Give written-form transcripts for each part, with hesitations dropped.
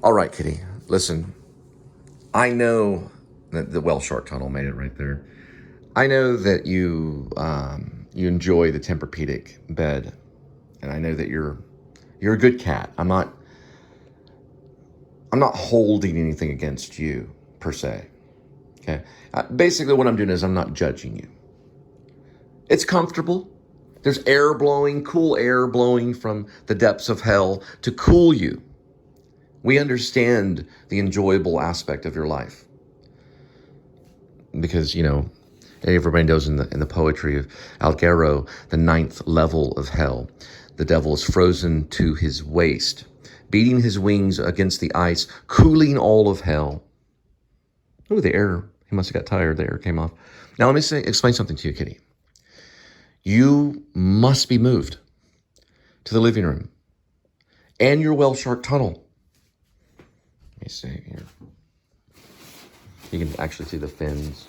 All right, Kitty, listen. I know that the Whale Shark Tunnel made it right there. I know that you enjoy the Tempur-Pedic bed, and I know that you're a good cat. I'm not holding anything against you per se. Okay. Basically, what I'm doing is I'm not judging you. It's comfortable. There's air blowing, cool air blowing from the depths of hell to cool you. We understand the enjoyable aspect of your life. Because, you know, everybody knows in the poetry of Algero, the 9th level of hell, the devil is frozen to his waist, beating his wings against the ice, cooling all of hell. Oh, the air, he must have got tired, the air came off. Now let me explain something to you, Kitty. You must be moved to the living room and your Whale Shark Tunnel. Let me see here. You can actually see the fins.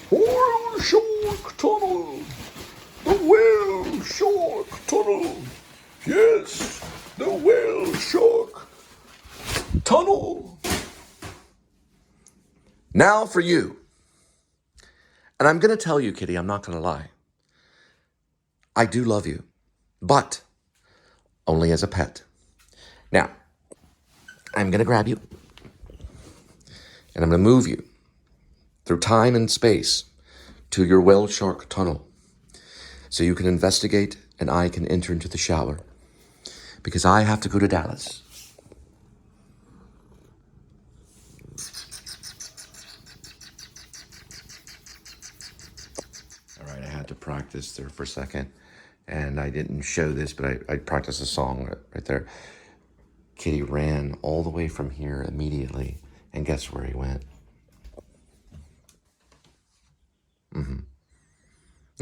Whale Shark Tunnel! The Whale Shark Tunnel! Yes, the Whale Shark Tunnel! Now for you. And I'm going to tell you, Kitty, I'm not going to lie. I do love you, but only as a pet. Now, I'm going to grab you, and I'm going to move you through time and space to your Whale Shark Tunnel so you can investigate and I can enter into the shower because I have to go to Dallas. All right, I had to practice there for a second, and I didn't show this, but I practiced a song right there. Kitty ran all the way from here immediately, and guess where he went?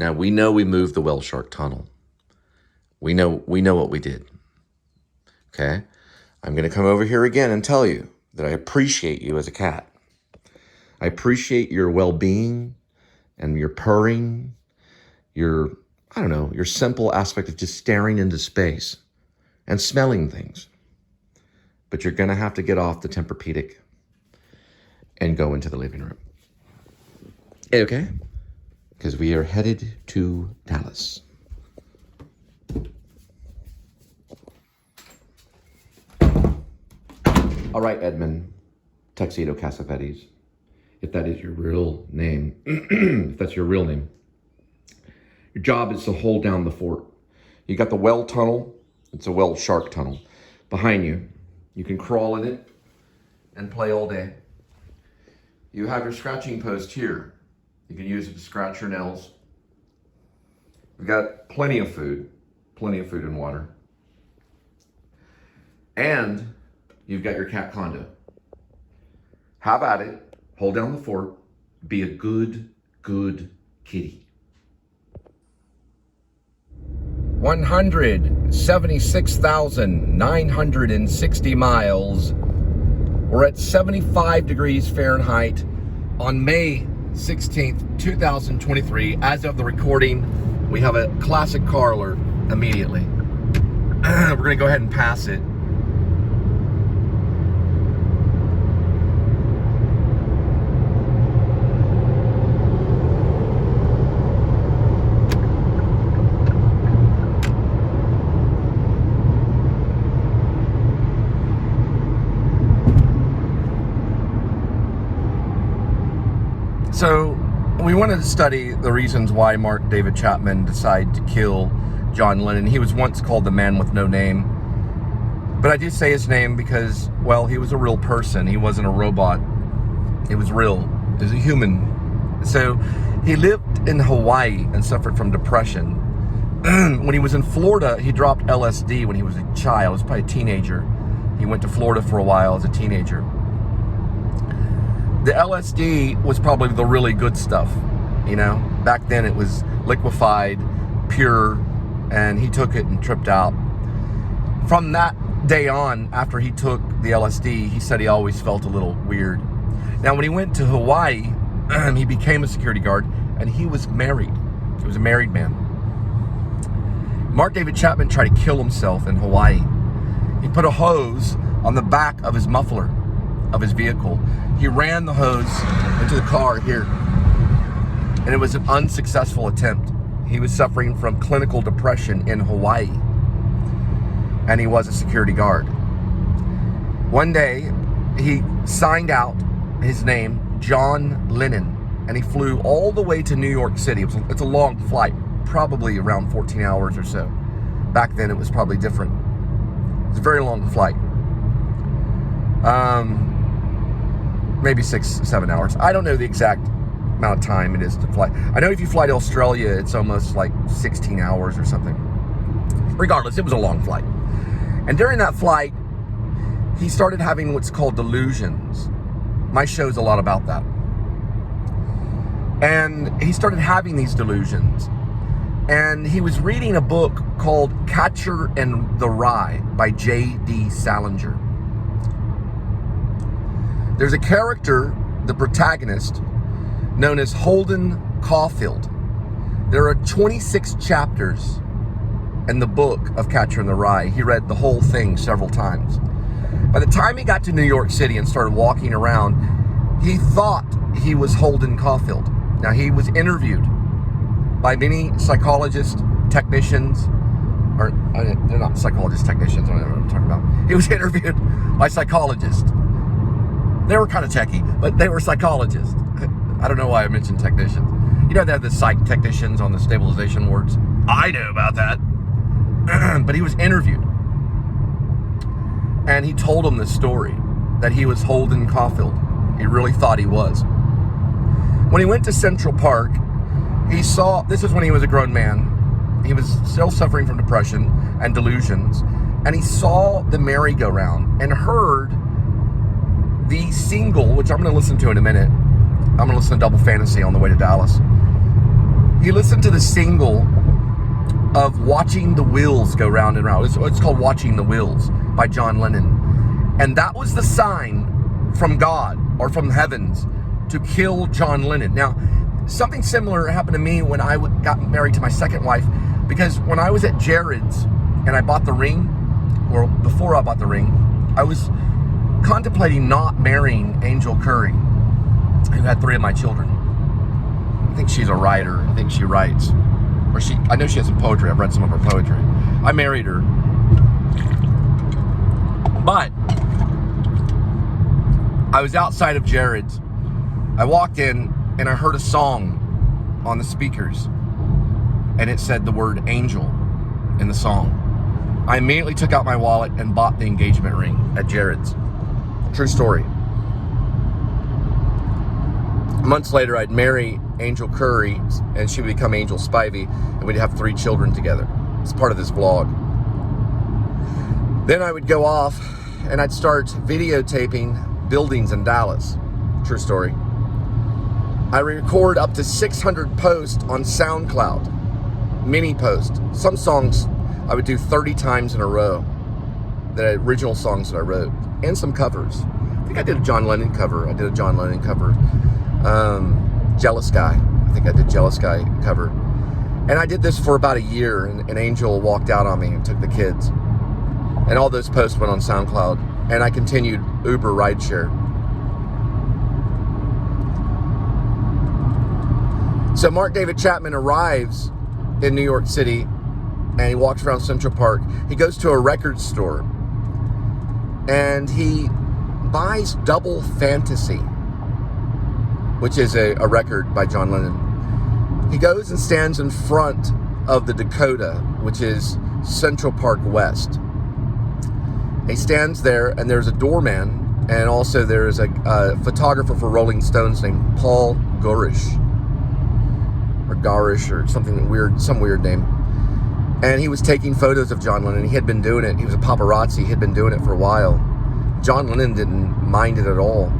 Now, we know we moved the Whale Shark Tunnel. We know what we did, okay? I'm going to come over here again and tell you that I appreciate you as a cat. I appreciate your well-being and your purring, your simple aspect of just staring into space and smelling things. But you're going to have to get off the Tempur-Pedic and go into the living room. Okay? Because we are headed to Dallas. All right, Edmund Tuxedo Cassavetes, if that is your real name, if that's your real name, your job is to hold down the fort. You got the Whale Tunnel. It's a Whale Shark Tunnel. Behind you, you can crawl in it and play all day. You have your scratching post here. You can use it to scratch your nails. We've got plenty of food and water. And you've got your cat condo. Have at it. Hold down the fort. Be a good kitty. 176,960 miles. We're at 75 degrees Fahrenheit on May 16th, 2023. As of the recording, we have a classic car alert immediately. We're gonna go ahead and pass it. So we wanted to study the reasons why Mark David Chapman decided to kill John Lennon. He was once called the man with no name. But I do say his name because, well, he was a real person. He wasn't a robot. He was real. He was a human. So he lived in Hawaii and suffered from depression. When he was in Florida, he dropped LSD when he was a child. He was probably a teenager. He went to Florida for a while as a teenager. The LSD was probably the really good stuff, you know. Back then it was liquefied, pure, and he took it and tripped out. From that day on, after he took the LSD, he said he always felt a little weird. Now, when he went to Hawaii, he became a security guard, and he was married. He was a married man. Mark David Chapman tried to kill himself in Hawaii. He put a hose on the back of his muffler of his vehicle. He ran the hose into the car here, and it was an unsuccessful attempt. He was suffering from clinical depression in Hawaii, and he was a security guard. One day, he signed out his name, John Lennon, and he flew all the way to New York City. It's a long flight, probably around 14 hours or so. Back then, it was probably different. It's a very long flight. Maybe 6-7 hours. I don't know the exact amount of time it is to fly. I know if you fly to Australia, it's almost like 16 hours or something. Regardless, it was a long flight. And during that flight, he started having what's called delusions. My show's a lot about that. And he started having these delusions. And he was reading a book called Catcher in the Rye by J.D. Salinger. There's a character, the protagonist, known as Holden Caulfield. There are 26 chapters in the book of Catcher in the Rye. He read the whole thing several times. By the time he got to New York City and started walking around, he thought he was Holden Caulfield. Now, he was interviewed by many psychologists, technicians, or they're not psychologists, technicians, I don't know what I'm talking about. He was interviewed by psychologists. They were kind of techie, but they were psychologists. I don't know why I mentioned technicians. You know, they have the psych technicians on the stabilization wards. I know about that. But he was interviewed. And he told them the story that he was Holden Caulfield. He really thought he was. When he went to Central Park, he saw, this is when he was a grown man. He was still suffering from depression and delusions. And he saw the merry-go-round and heard the single, which I'm going to listen to in a minute. I'm going to listen to Double Fantasy on the way to Dallas. He listened to the single of Watching the Wheels Go Round and Round. It's called Watching the Wheels by John Lennon. And that was the sign from God or from heavens to kill John Lennon. Now, something similar happened to me when I got married to my second wife, because when I was at Jared's and I bought the ring, or before I bought the ring, I was contemplating not marrying Angel Curry, who had 3 of my children. I think she's a writer. I think she writes. Or I know she has some poetry. I've read some of her poetry. I married her. But I was outside of Jared's. I walked in and I heard a song on the speakers. And it said the word angel in the song. I immediately took out my wallet and bought the engagement ring at Jared's. True story. Months later, I'd marry Angel Curry, and she would become Angel Spivey, and we'd have 3 children together. It's part of this vlog. Then I would go off, and I'd start videotaping buildings in Dallas. True story. I record up to 600 posts on SoundCloud. Mini posts. Some songs I would do 30 times in a row. The original songs that I wrote. And some covers. I think I did a John Lennon cover. Jealous Guy. I think I did Jealous Guy cover. And I did this for about a year, and Angel walked out on me and took the kids. And all those posts went on SoundCloud. And I continued Uber rideshare. So Mark David Chapman arrives in New York City, and he walks around Central Park. He goes to a record store, and he buys Double Fantasy, which is a record by John Lennon. He goes and stands in front of the Dakota, which is Central Park West. He stands there, and there's a doorman, and also there's a photographer for Rolling Stones named Paul Gorish, or Garish, or something weird, some weird name. And he was taking photos of John Lennon. He had been doing it. He was a paparazzi. He had been doing it for a while. John Lennon didn't mind it at all.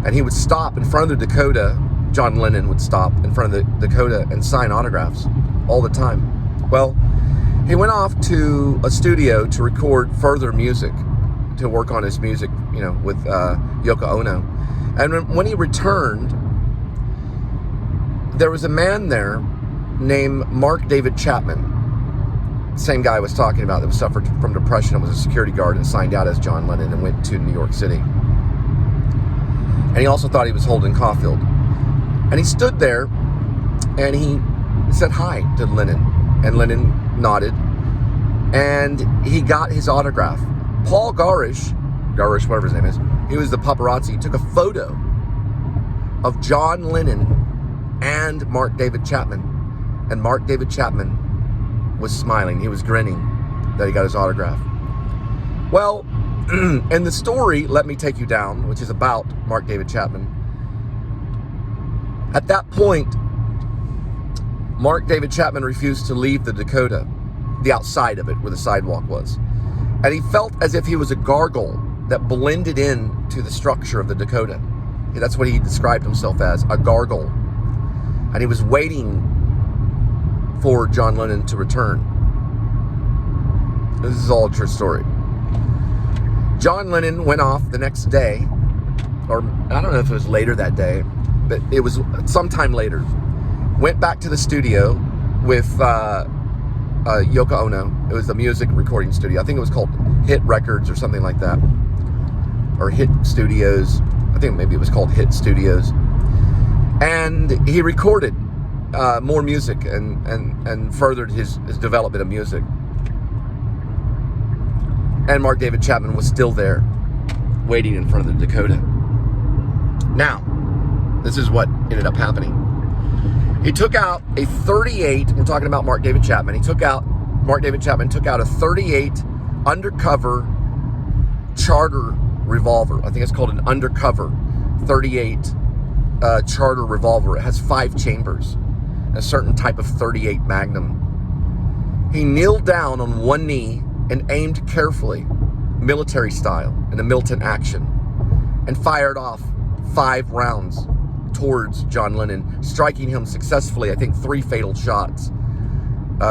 And he would stop in front of the Dakota. John Lennon would stop in front of the Dakota and sign autographs all the time. Well, he went off to a studio to record further music, to work on his music, you know, with Yoko Ono. And when he returned, there was a man there named Mark David Chapman. same guy I was talking about that was suffered from depression and was a security guard and signed out as John Lennon and went to New York City. And he also thought he was Holden Caulfield. And he stood there and he said hi to Lennon. And Lennon nodded. And he got his autograph. Paul Garish, whatever his name is, he was the paparazzi, took a photo of John Lennon and Mark David Chapman. And Mark David Chapman was smiling. He was grinning that he got his autograph. Well, in the story, Let Me Take You Down, which is about Mark David Chapman, at that point, Mark David Chapman refused to leave the Dakota, the outside of it, where the sidewalk was. And he felt as if he was a gargoyle that blended in to the structure of the Dakota. That's what he described himself as, a gargoyle. And he was waiting for John Lennon to return. This is all a true story. John Lennon went off the next day, or I don't know if it was later that day, but it was sometime later. Went back to the studio with Yoko Ono. It was the music recording studio. I think it was called Hit Records or something like that. Or Hit Studios. I think maybe it was called Hit Studios. And he recorded more music and furthered his development of music. And Mark David Chapman was still there, waiting in front of the Dakota. Now, this is what ended up happening. He took out a 38, we're talking about Mark David Chapman, Mark David Chapman took out a 38 undercover Charter revolver. I think it's called an undercover 38 Charter revolver. It has 5 chambers, a certain type of 38 Magnum. He kneeled down on one knee and aimed carefully, military style, in a militant action, and fired off 5 rounds towards John Lennon, striking him successfully, I think 3 fatal shots.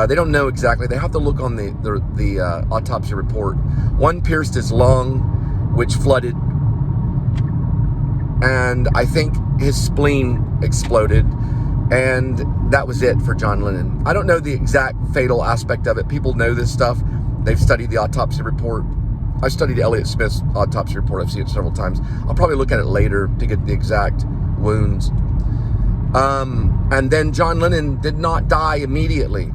They don't know exactly. They have to look on the autopsy report. One pierced his lung, which flooded, and I think his spleen exploded, and that was it for John Lennon. I don't know the exact fatal aspect of it. People know this stuff. They've studied the autopsy report. I studied Elliott Smith's autopsy report. I've seen it several times. I'll probably look at it later to get the exact wounds. And then John Lennon did not die immediately.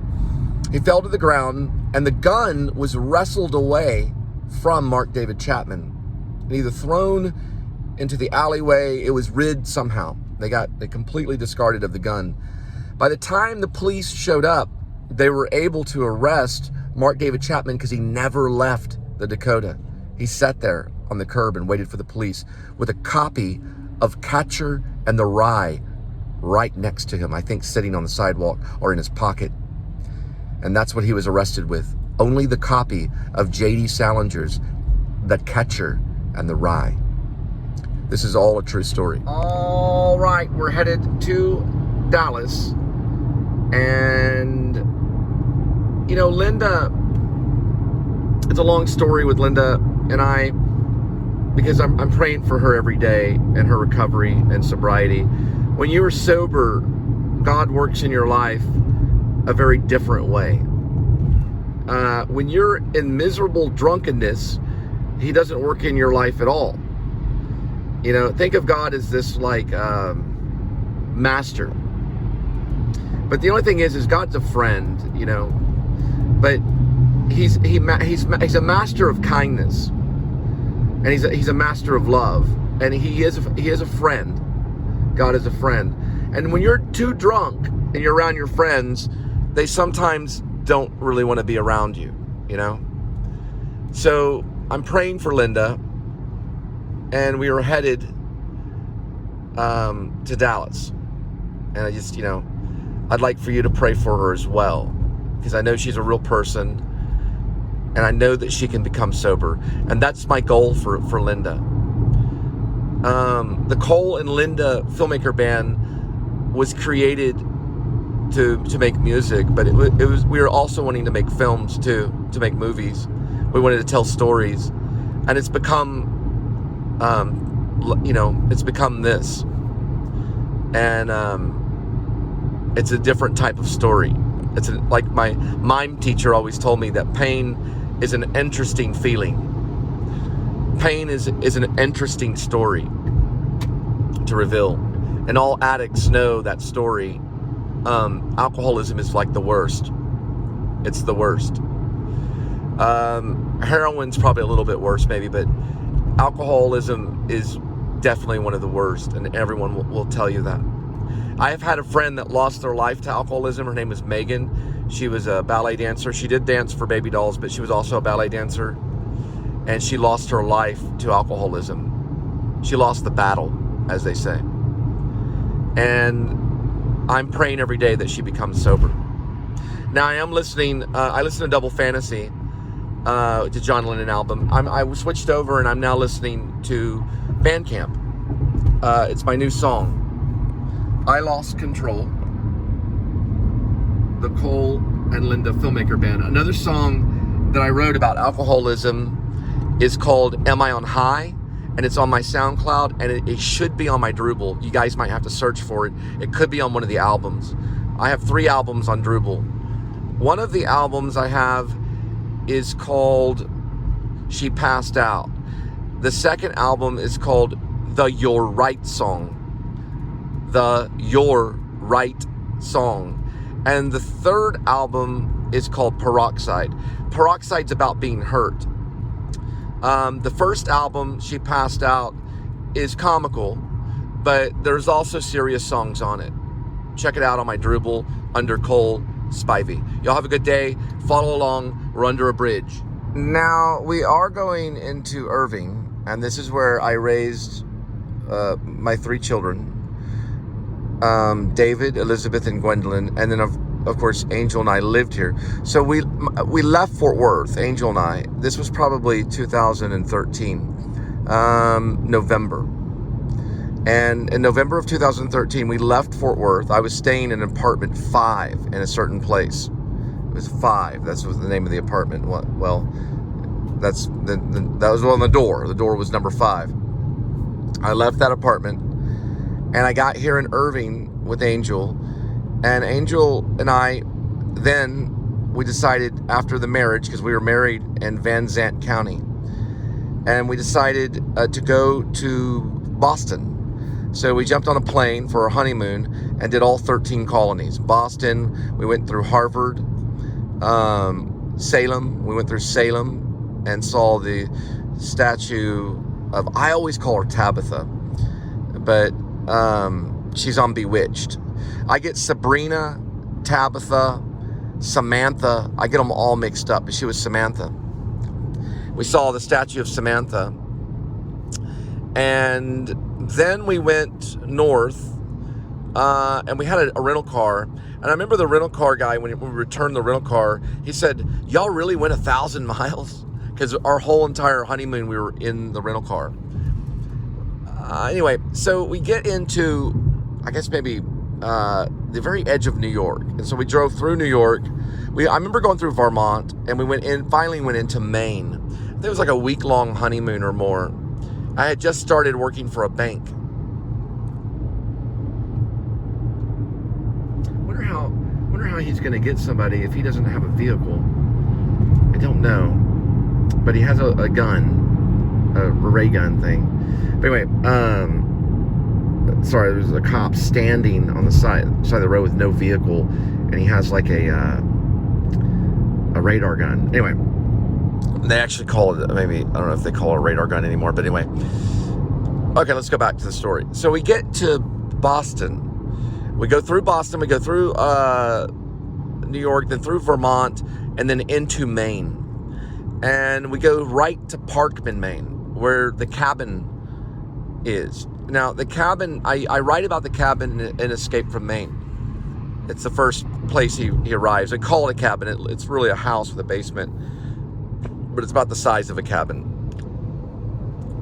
He fell to the ground, and the gun was wrestled away from Mark David Chapman, and either thrown into the alleyway. It was rid somehow. They completely discarded of the gun. By the time the police showed up, they were able to arrest Mark David Chapman because he never left the Dakota. He sat there on the curb and waited for the police with a copy of Catcher and the Rye right next to him, I think sitting on the sidewalk or in his pocket. And that's what he was arrested with. Only the copy of J.D. Salinger's The Catcher and the Rye. This is all a true story. All right, we're headed to Dallas. And, you know, Linda, it's a long story with Linda and I, because I'm praying for her every day and her recovery and sobriety. When you are sober, God works in your life a very different way. When you're in miserable drunkenness, He doesn't work in your life at all. You know, think of God as this like master. But the only thing is God's a friend, you know. But he's a master of kindness, and he's a master of love, and he is a friend. God is a friend. And when you're too drunk and you're around your friends, they sometimes don't really want to be around you, you know. So I'm praying for Linda, and we were headed to Dallas, and I just, you know, I'd like for you to pray for her as well, because I know she's a real person, and I know that she can become sober, and that's my goal for Linda. The Cole and Linda Filmmaker Band was created to make music, but it was we were also wanting to make films too, to make movies. We wanted to tell stories, and it's become, you know, it's become this, and it's a different type of story. like my mime teacher always told me, that pain is an interesting feeling. Pain is an interesting story to reveal. And all addicts know that story. Alcoholism is like the worst. It's the worst. Heroin's probably a little bit worse maybe, but alcoholism is definitely one of the worst, and everyone will tell you that. I have had a friend that lost their life to alcoholism. Her name was Megan. She was a ballet dancer. She did dance for baby dolls, but she was also a ballet dancer, and she lost her life to alcoholism. She lost the battle, as they say. And I'm praying every day that she becomes sober. Now I am listening, I listen to Double Fantasy, to John Lennon album. I switched over and I'm now listening to Bandcamp. It's my new song, I Lost Control, the Cole and Linda Filmmaker Band. Another song that I wrote about alcoholism is called Am I on High? And it's on my SoundCloud, and it should be on my Drooble. You guys might have to search for it. It could be on one of the albums. I have 3 albums on Drooble. One of the albums I have is called She Passed Out. The second album is called The You're Right Song. The You're Right Song. And the third album is called Peroxide. Peroxide's about being hurt. The first album, She Passed Out, is comical, but there's also serious songs on it. Check it out on my Drooble under Cole Spivey. Y'all have a good day. Follow along. We're under a bridge. Now, we are going into Irving, and this is where I raised my 3 children. David, Elizabeth, and Gwendolyn, and then of course Angel and I lived here. So we left Fort Worth, Angel and I. This was probably 2013, November. And in November of 2013, we left Fort Worth. I was staying in apartment 5 in a certain place. It was 5. That's what the name of the apartment. Well, that was on the door. The door was number 5. I left that apartment, and I got here in Irving with Angel. And Angel and I, then we decided after the marriage, because we were married in Van Zandt County, and we decided to go to Boston. So we jumped on a plane for our honeymoon and did all 13 colonies. Boston, we went through Harvard, Salem, we went through Salem and saw the statue of, I always call her Tabitha, but she's on Bewitched. I get Sabrina, Tabitha, Samantha. I get them all mixed up, but she was Samantha. We saw the statue of Samantha. And then we went north, and we had a rental car. And I remember the rental car guy, when we returned the rental car, he said, y'all really went 1,000 miles? Because our whole entire honeymoon, we were in the rental car. Anyway, so we get into, I guess maybe the very edge of New York. And so we drove through New York. I remember going through Vermont, and we finally went into Maine. It was like a week-long honeymoon or more. I had just started working for a bank. Wonder how he's going to get somebody if he doesn't have a vehicle. I don't know. But he has a gun, a ray gun thing. But anyway, sorry, there's a cop standing on the side of the road with no vehicle, and he has like a radar gun. Anyway, they actually call it, maybe, I don't know if they call it a radar gun anymore, but anyway. Okay, let's go back to the story. So we get to Boston. We go through Boston, we go through New York, then through Vermont, and then into Maine. And we go right to Parkman, Maine, where the cabin is. Now, the cabin, I write about the cabin in Escape from Maine. It's the first place he arrives. I call it a cabin. It's really a house with a basement, but it's about the size of a cabin.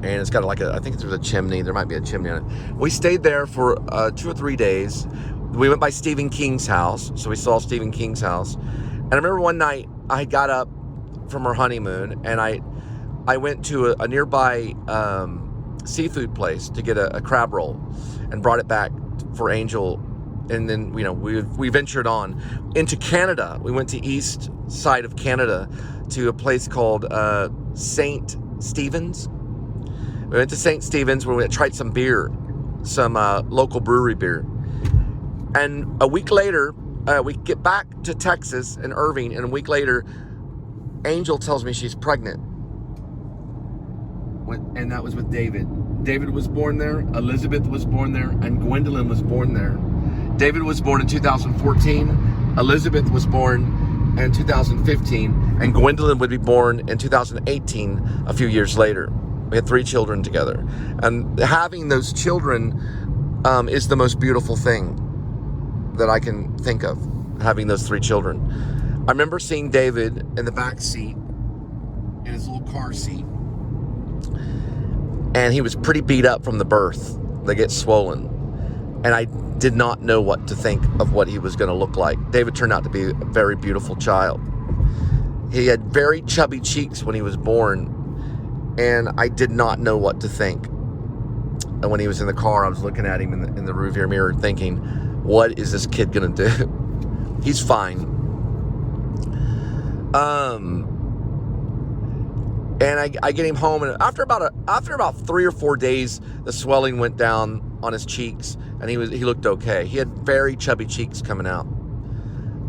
And it's got I think there's a chimney. There might be a chimney on it. We stayed there for 2 or 3 days. We went by Stephen King's house, so we saw Stephen King's house. And I remember one night I got up from our honeymoon, and I went to a nearby seafood place to get a crab roll, and brought it back for Angel and then, you know, we ventured on into Canada. We went to east side of Canada to a place called St. Stephen's. We went to St. Stephen's where we tried some beer, some local brewery beer. And a week later, we get back to Texas and Irving, and a week later, Angel tells me she's pregnant. And that was with David. David was born there, Elizabeth was born there, and Gwendolyn was born there. David was born in 2014, Elizabeth was born in 2015, and Gwendolyn would be born in 2018, a few years later. We had 3 children together. And having those children is the most beautiful thing that I can think of, having those 3 children. I remember seeing David in the back seat, in his little car seat, and he was pretty beat up from the birth. They get swollen. And I did not know what to think of what he was going to look like. David turned out to be a very beautiful child. He had very chubby cheeks when he was born, and I did not know what to think. And when he was in the car, I was looking at him in the rearview mirror thinking, what is this kid going to do? He's fine. And I get him home, and after about 3 or 4 days, the swelling went down on his cheeks, and he looked okay. He had very chubby cheeks coming out.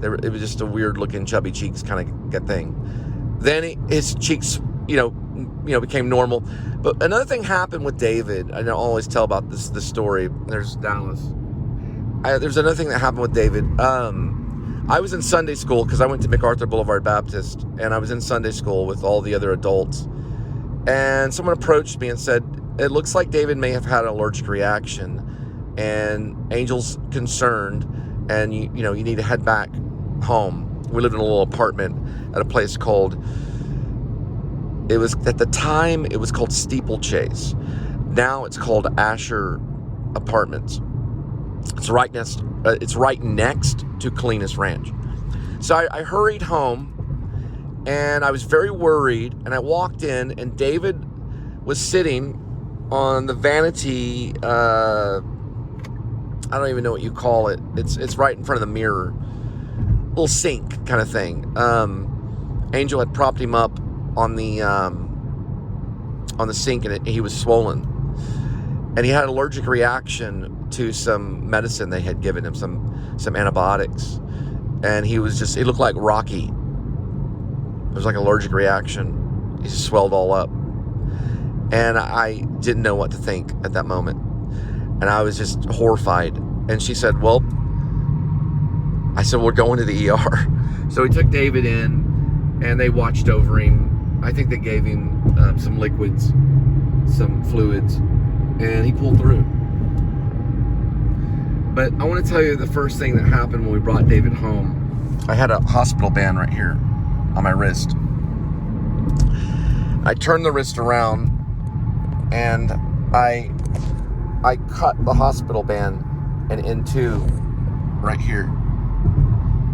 It was just a weird looking chubby cheeks kind of thing. Then his cheeks, became normal. But another thing happened with David. I don't always tell about this story. There's Dallas. There's another thing that happened with David. I was in Sunday school because I went to MacArthur Boulevard Baptist, and I was in Sunday school with all the other adults. And someone approached me and said, it looks like David may have had an allergic reaction, and Angel's concerned, and you need to head back home. We lived in a little apartment at a place called, at the time it was called Steeplechase. Now it's called Asher Apartments. It's right next to Cleanest Ranch. So I hurried home, and I was very worried, and I walked in, and David was sitting on the vanity, I don't even know what you call it. It's right in front of the mirror. Little sink kind of thing. Angel had propped him up on the sink, and he was swollen. And he had an allergic reaction to some medicine they had given him, some antibiotics. And he looked like Rocky. It was like an allergic reaction. He just swelled all up. And I didn't know what to think at that moment. And I was just horrified. And she said, I said, we're going to the ER. So we took David in, and they watched over him. I think they gave him some liquids, some fluids, and he pulled through. But I want to tell you the first thing that happened when we brought David home. I had a hospital band right here on my wrist. I turned the wrist around, and I cut the hospital band and into right here,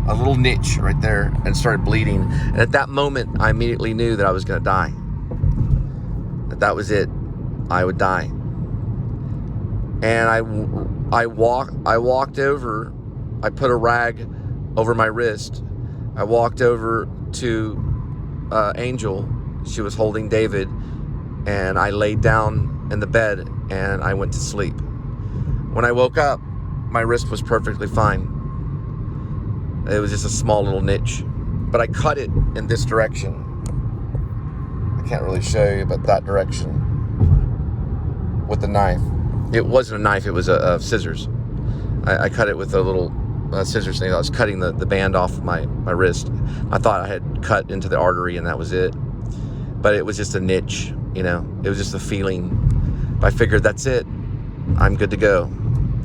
a little niche right there, and started bleeding. And at that moment, I immediately knew that I was going to die. That was it. I would die. And I walked over. I put a rag over my wrist. I walked over to Angel. She was holding David, and I laid down in the bed, and I went to sleep. When I woke up, my wrist was perfectly fine. It was just a small little niche, but I cut it in this direction. I can't really show you, but that direction with the knife. It wasn't a knife, it was a scissors. I cut it with a little scissors thing. I was cutting the band off my wrist. I thought I had cut into the artery and that was it. But it was just a niche, It was just a feeling. But I figured that's it. I'm good to go.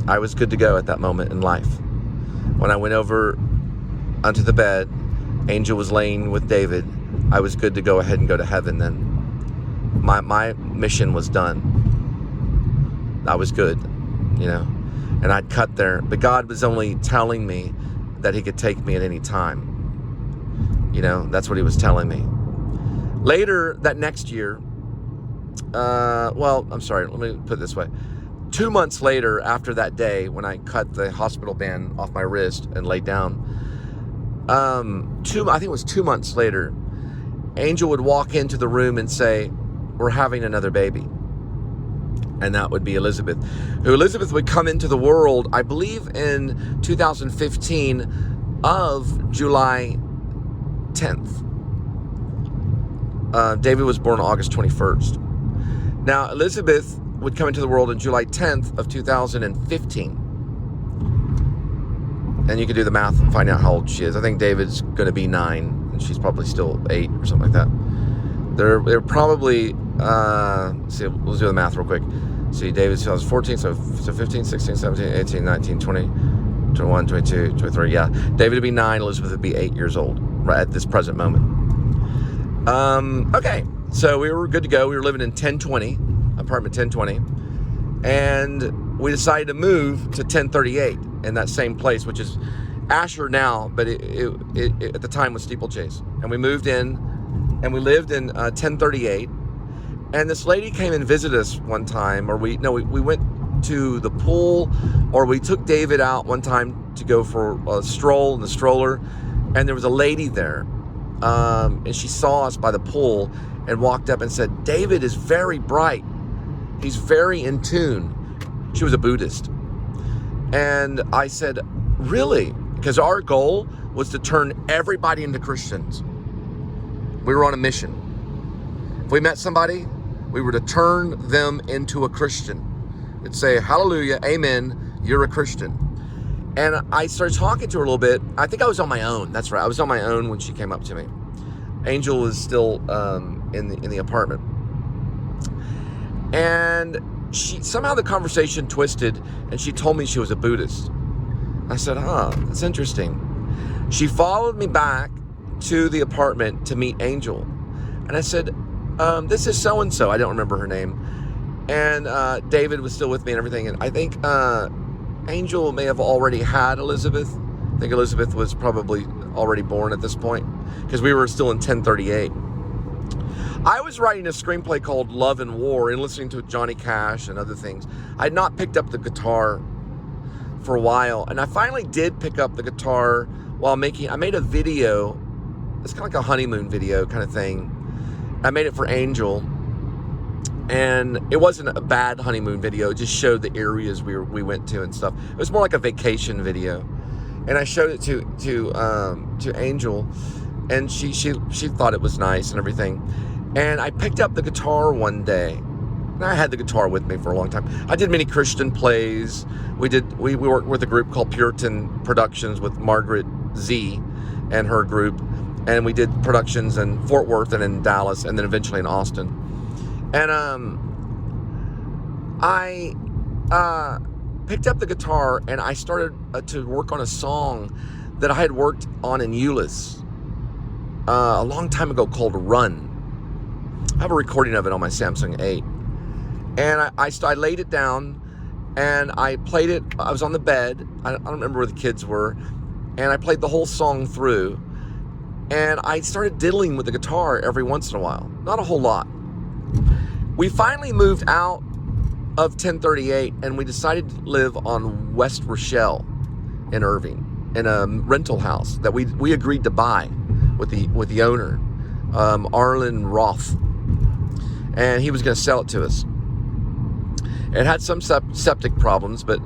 I was good to go at that moment in life. When I went over onto the bed, Angel was laying with David. I was good to go ahead and go to heaven then. My mission was done. I was good, and I'd cut there. But God was only telling me that he could take me at any time. That's what he was telling me. Later, that next year, let me put it this way. 2 months later, after that day, when I cut the hospital band off my wrist and laid down, I think it was 2 months later, Angel would walk into the room and say, "We're having another baby." And that would be Elizabeth. Elizabeth would come into the world, I believe, in 2015 of July 10th. David was born August 21st. Now, Elizabeth would come into the world on July 10th of 2015. And you can do the math and find out how old she is. I think David's going to be 9, and she's probably still 8 or something like that. They're probably, see, let's do the math real quick. See, David's 2014, so 15, 16, 17, 18, 19, 20, 21, 22, 23, yeah. David would be 9, Elizabeth would be 8 years old, right at this present moment. Okay, so we were good to go. We were living in 1020, apartment 1020, and we decided to move to 1038 in that same place, which is Asher now, but it at the time was Steeplechase. And we moved in, and we lived in 1038. And this lady came and visited us one time, or we went to the pool, or we took David out one time to go for a stroll in the stroller, and there was a lady there, and she saw us by the pool and walked up and said, "David is very bright. He's very in tune." She was a Buddhist. And I said, "Really?" Because our goal was to turn everybody into Christians. We were on a mission. If we met somebody, we were to turn them into a Christian. It'd say, "Hallelujah, amen, you're a Christian." And I started talking to her a little bit. I think I was on my own. That's right, I was on my own when she came up to me. Angel was still in the apartment. And somehow the conversation twisted, and she told me she was a Buddhist. I said, that's interesting. She followed me back to the apartment to meet Angel. And I said, "This is so-and-so." I don't remember her name. And David was still with me and everything. And I think Angel may have already had Elizabeth. I think Elizabeth was probably already born at this point, because we were still in 1038. I was writing a screenplay called Love and War and listening to Johnny Cash and other things. I had not picked up the guitar for a while, and I finally did pick up the guitar while I made a video. It's kind of like a honeymoon video kind of thing. I made it for Angel, and it wasn't a bad honeymoon video. It just showed the areas we went to and stuff. It was more like a vacation video, and I showed it to Angel, and she thought it was nice and everything. And I picked up the guitar one day. And I had the guitar with me for a long time. I did many Christian plays. We worked with a group called Puritan Productions with Margaret Z and her group. And we did productions in Fort Worth and in Dallas, and then eventually in Austin. And I picked up the guitar, and I started to work on a song that I had worked on in Euless a long time ago called Run. I have a recording of it on my Samsung 8. And I laid it down, and I played it. I was on the bed. I don't remember where the kids were. And I played the whole song through. And I started diddling with the guitar every once in a while. Not a whole lot. We finally moved out of 1038, and we decided to live on West Rochelle in Irving, in a rental house that we agreed to buy with the owner, Arlen Roth. And he was going to sell it to us. It had some septic problems, but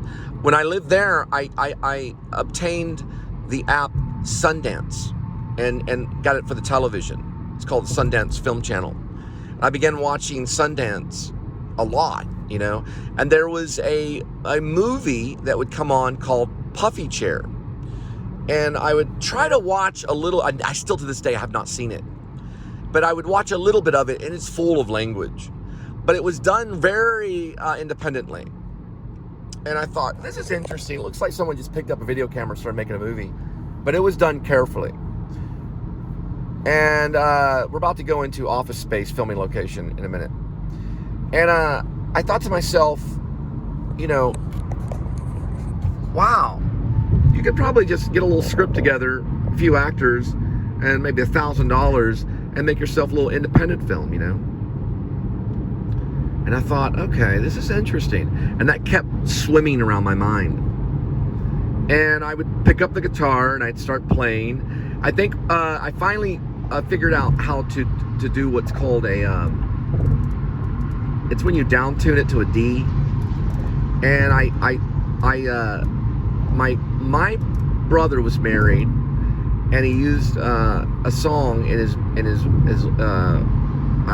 when I lived there, I obtained the app Sundance and got it for the television. It's called the Sundance Film Channel. I began watching Sundance a lot, and there was a movie that would come on called Puffy Chair. And I would try to watch a little. I still to this day have not seen it. But I would watch a little bit of it, and it's full of language. But it was done very independently. And I thought, this is interesting. It looks like someone just picked up a video camera and started making a movie. But it was done carefully. And we're about to go into Office Space filming location in a minute. And I thought to myself, wow, you could probably just get a little script together, a few actors, and maybe $1,000, and make yourself a little independent film, And I thought, okay, this is interesting. And that kept swimming around my mind. And I would pick up the guitar and I'd start playing. I think I finally figured out how to do what's called a, it's when you down tune it to a D. And my brother was married, and he used a song in his I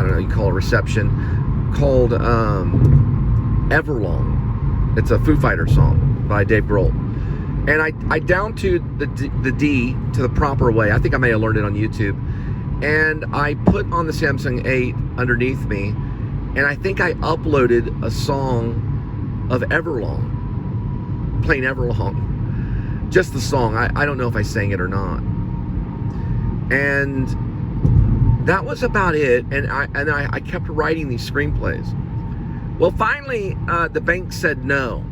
don't know, you call it reception, called Everlong. It's a Foo Fighters song by Dave Grohl. And I down tuned the D to the proper way. I think I may have learned it on YouTube. And I put on the Samsung 8 underneath me, and I think I uploaded a song of Everlong, plain Everlong. Just the song. I don't know if I sang it or not. And that was about it. And I kept writing these screenplays. Well, finally, the bank said no.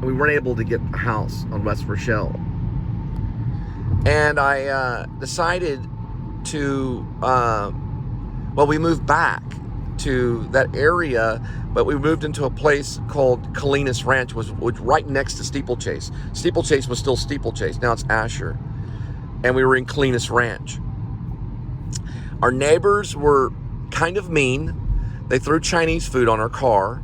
We weren't able to get a house on West Rochelle. And I decided to, well, we moved back to that area, but we moved into a place called Colinas Ranch, which was right next to Steeplechase. Steeplechase was still Steeplechase. Now it's Asher. And we were in Colinas Ranch. Our neighbors were kind of mean. They threw Chinese food on our car.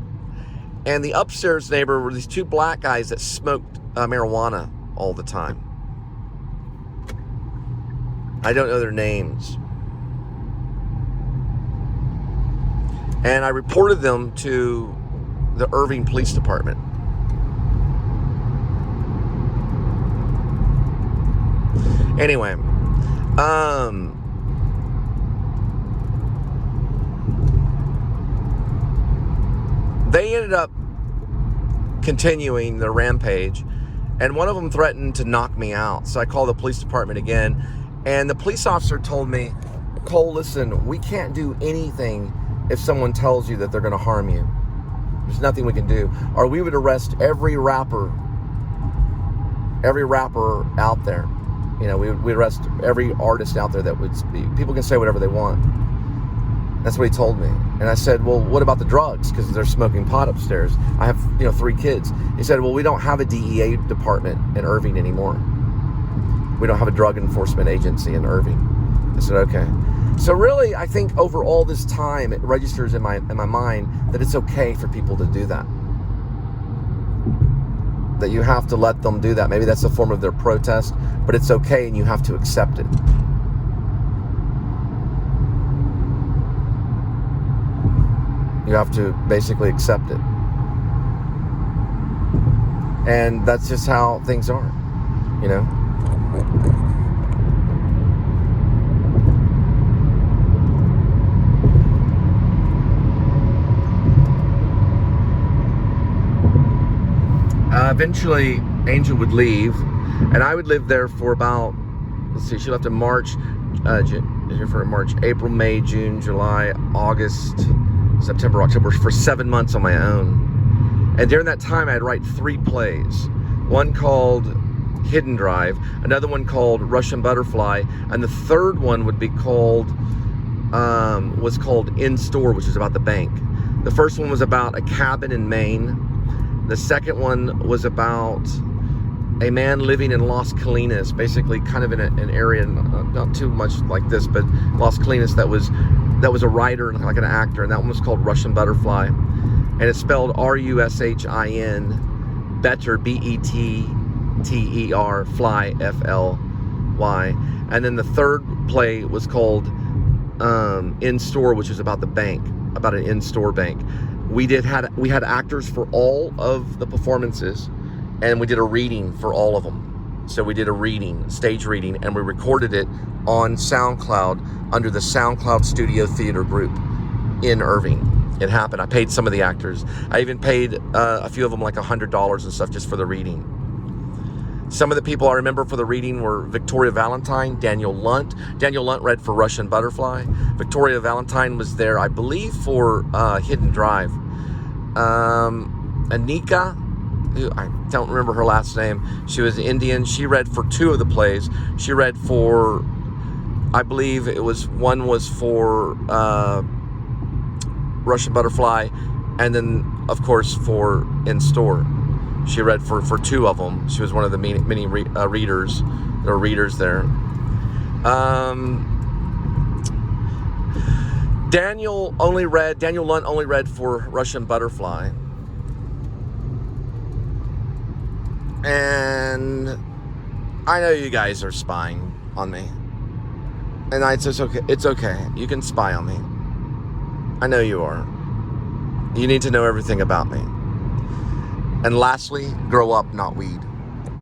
And the upstairs neighbor were these two black guys that smoked marijuana all the time. I don't know their names. And I reported them to the Irving Police Department. Anyway, they ended up continuing their rampage, and one of them threatened to knock me out. So I called the police department again, and the police officer told me, Cole, listen, we can't do anything if someone tells you that they're going to harm you. There's nothing we can do. Or we would arrest every rapper out there. You know, we'd arrest every artist out there that would speak. People can say whatever they want. That's what he told me. And I said, well, what about the drugs? Because they're smoking pot upstairs. I have, 3 kids. He said, well, we don't have a DEA department in Irving anymore. We don't have a drug enforcement agency in Irving. I said, okay. So really, I think over all this time, it registers in my mind that it's okay for people to do that. That you have to let them do that. Maybe that's a form of their protest, but it's okay and you have to accept it. You have to basically accept it. And that's just how things are, you know? Eventually, Angel would leave, and I would live there for about, let's see, she left in March, April, May, June, July, August, September, October, for 7 months on my own. And during that time, I'd write 3 plays. One called Hidden Drive, another one called Russian Butterfly, and the third one would be called, was called In Store, which is about the bank. The first one was about a cabin in Maine. The second one was about a man living in Las Colinas, basically kind of in an area, not too much like this, but Las Colinas that was a writer and like an actor, and that one was called Russian Butterfly. And it's spelled R-U-S-H-I-N, better, B-E-T-T-E-R, fly, F-L-Y. And then the third play was called In Store, which is about the bank, about an in-store bank. We had actors for all of the performances, and we did a reading for all of them. So we did a reading, stage reading, and we recorded it on SoundCloud under the SoundCloud Studio Theater Group in Irving. It happened. I paid some of the actors. I even paid a few of them like $100 and stuff just for the reading. Some of the people I remember for the reading were Victoria Valentine, Daniel Lunt. Daniel Lunt read for Russian Butterfly. Victoria Valentine was there, I believe, for Hidden Drive. Anika, who I don't remember her last name, she was Indian. She read for 2 of the plays. She read for, I believe it was, one was for Russian Butterfly, And then, of course, for In Store. She read for 2 of them. She was one of the many readers. There were readers there. Daniel Lunt only read for Russian Butterfly. And I know you guys are spying on me. And it's okay. It's okay. You can spy on me. I know you are. You need to know everything about me. And lastly, grow up, not weed.